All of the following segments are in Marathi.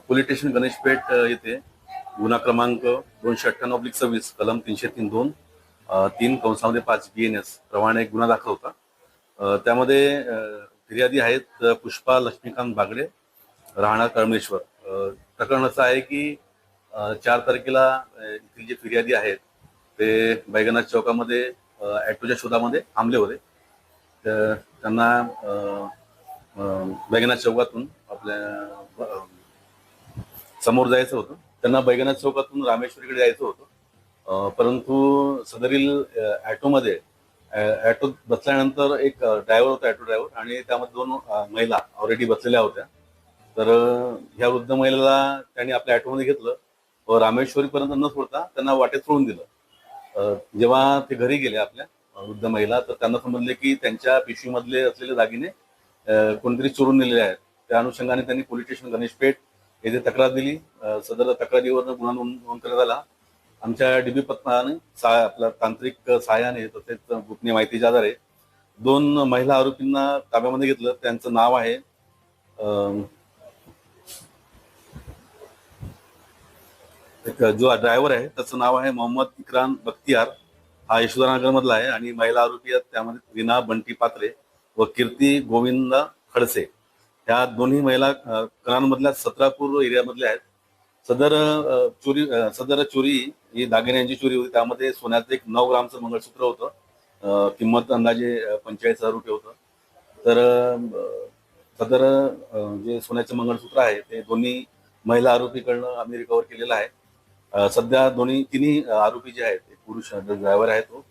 पोलीस स्टेशन गणेशपेठ येथे गुन्हा क्रमांक 298/26 कलम 303(2) 3 BNS प्रमाणे एक गुन्हा दाखल होता। त्यामध्ये फिर्यादी आहेत पुष्पा लक्ष्मीकांत बागडे, राहणार कळमेश्वर। प्रकरण असं आहे की 4 तारखेला इथली जे फिर्यादी आहेत ते बैगनाथ चौकामध्ये ॲटोच्या शोधामध्ये थांबले होते। त्यांना बैगनाथ चौकातून आपल्या समोर जायचं होतं। त्यांना बैगनाथ चौकातून रामेश्वरीकडे जायचं होतं, परंतु सदरील ॲटोमध्ये ॲटोत बसल्यानंतर एक ड्रायव्हर होता, ॲटो ड्रायव्हर, आणि त्यामध्ये 2 महिला ऑलरेडी बसलेल्या होत्या। तर ह्या वृद्ध महिलेला त्यांनी आपल्या ॲटोमध्ये घेतलं व रामेश्वरीपर्यंत न सोडता त्यांना वाटेत सोडून दिलं। जेव्हा ते घरी गेले आपल्या वृद्ध महिला, तर त्यांना समजले की त्यांच्या पिशवीमधले असलेले दागिने कोणतरी चोरून नेलेले आहेत। त्या अनुषंगाने त्यांनी पोलीस स्टेशन गणेशपेठ येथे तक्रार दिली। सदर तक्रारीवर गुन्हा नोंद करण्यात आला। आमच्या डीबी पथकाने आपल्या तांत्रिक सहाय्याने तसेच गोपनीय माहितीच्या आधारे 2 महिला आरोपींना ताब्यामध्ये घेतलं। त्यांचं नाव आहे एक जो ड्रायव्हर आहे त्याचं नाव आहे मोहम्मद इक्राम बख्तियार, हा यशोधरनगर मधला आहे, आणि महिला आरोपी आहेत त्यामध्ये रीना बंटी पात्रे व कीर्ती गोविंद खडसे। ह्या दोन्ही महिला करांमधल्या 17पूर एरियामधल्या आहेत। सदर चोरी ही दागिन्यांची चोरी होती। त्यामध्ये सोन्याचं एक 9 ग्रामचं मंगळसूत्र होतं, किंमत अंदाजे 45,000 रुपये होतं। तर सदर जे सोन्याचं मंगळसूत्र आहे ते दोन्ही महिला आरोपीकडनं आम्ही रिकव्हर केलेलं आहे। सध्या तिन्ही आरोपी जे आहेत ते पुरुष ड्रायव्हर आहे तो,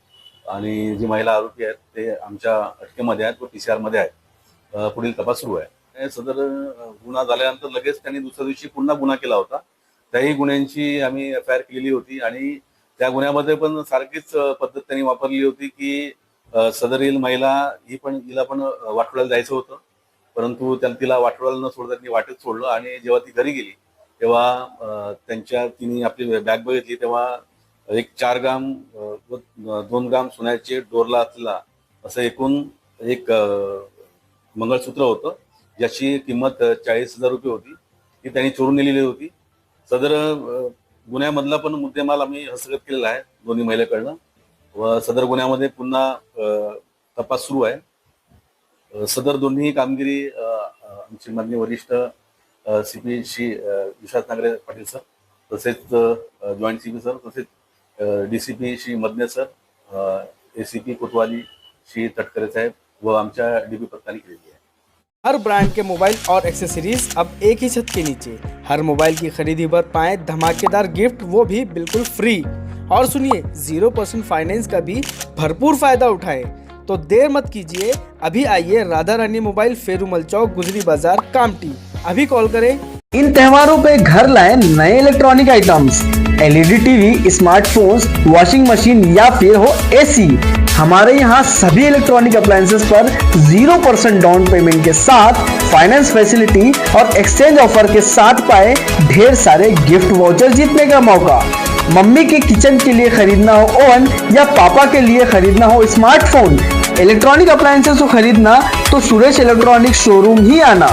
आणि जी महिला आरोपी आहेत ते आमच्या अटकेमध्ये आहेत व PCR मध्ये आहेत। पुढील तपास सुरू आहे। सदर गुन्हा झाल्यानंतर लगेच त्यांनी दुसऱ्या दिवशी पुन्हा गुन्हा केला होता। त्याही गुन्ह्यांची आम्ही FIR केलेली होती, आणि त्या गुन्ह्यामध्ये पण सारखीच पद्धत त्यांनी वापरली होती की सदरील महिला हिला पण वाटोळ्याला जायचं होतं, परंतु तिला वाटोळ्याला न सोडता त्यांनी वाटेत सोडलं, आणि जेव्हा ती घरी गेली तेव्हा तिने आपली बॅग बघितली तेव्हा एक 4 ग्राम व 2 ग्राम सोन्याचे डोरला असलेला असं एकूण एक मंगळसूत्र होतं, ज्याची किंमत 40,000 रुपये होती। ती त्यांनी चोरून नेलेली होती। सदर गुन्ह्यामधला पण मुद्देमाल आम्ही हस्तगत केलेला आहे दोन्ही महिलेकडनं, व सदर गुन्ह्यामध्ये पुन्हा तपास सुरू आहे। सदर दोन्ही कामगिरी आमचे माननीय वरिष्ठ CP श्री विश्वास नागरे पाटील सर, तसेच जॉईंट CP सर, तसेच DCP Shri Madane sir, ACP कोतवाली श्री तटकरे साहेब व आमच्या DB पथकाने केलेली आहे। हर ब्रांड के मोबाइल और एक्सेसरीज अब एक ही छत के नीचे। हर मोबाइल की खरीदी पर पाएं धमाकेदार गिफ्ट, वो भी बिल्कुल फ्री। और सुनिए 0% फाइनेंस का भी भरपूर फायदा उठाएं। तो देर मत कीजिए, अभी आइए राधा रानी मोबाइल, फेरुमल चौक, गुजरी बाजार, कामटी। अभी कॉल करें। इन त्योहारों पे घर लाएं नए electronic items, LED TV, smartphones, washing machine या फिर हो AC। हमारे यहाँ सभी इलेक्ट्रॉनिक अप्लायंसेस पर 0% डाउन पेमेंट के साथ फाइनेंस फैसिलिटी और एक्सचेंज ऑफर के साथ पाए ढेर सारे गिफ्ट वाउचर जीतने का मौका। मम्मी के किचन के लिए खरीदना हो ओवन या पापा के लिए खरीदना हो स्मार्टफोन, इलेक्ट्रॉनिक अप्लायंसेस को खरीदना तो सुरेश इलेक्ट्रॉनिक शोरूम ही आना।